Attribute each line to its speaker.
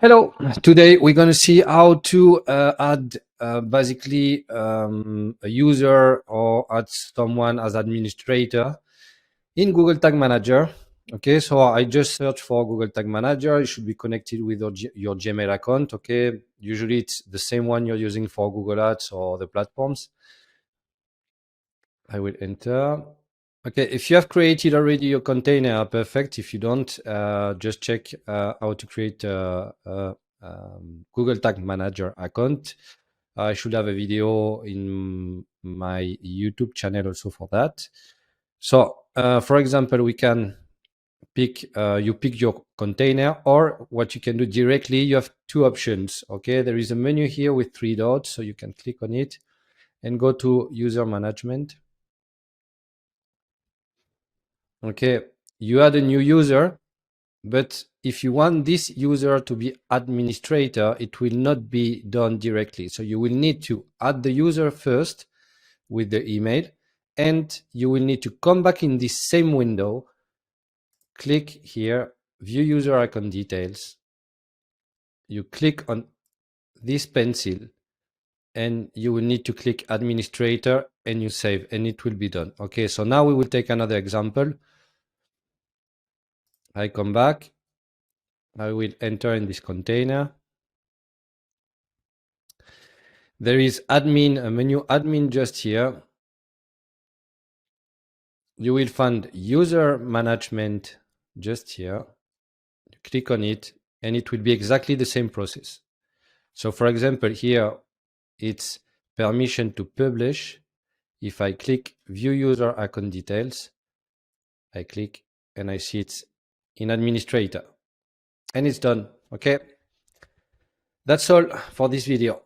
Speaker 1: Hello, today we're going to see how to add basically a user or add someone as administrator in Google Tag Manager. Okay, so I just searched for Google Tag Manager. It should be connected with your Gmail account. Okay, usually it's the same one you're using for Google Ads or the platforms. I will enter. Okay, if you have created already your container, perfect. If you don't, just check how to create a Google Tag Manager account. I should have a video in my YouTube channel also for that. So, for example, we can pick, you pick your container, or what you can do directly, you have two options. Okay, there is a menu here with 3 dots, so you can click on it and go to user management. Okay, you add a new user, but if you want this user to be administrator, it will not be done directly. So you will need to add the user first with the email, and you will need to come back in this same window, click here, view user account details. You click on this pencil and you will need to click administrator and you save, and it will be done. Okay, so now we will take another example. I come back. I will enter in this container. There is admin, a menu admin just here. You will find user management just here. You click on it and it will be exactly the same process. So for example, here it's permission to publish. If I click view user account details, I click and I see it's in administrator and it's done. Okay. That's all for this video.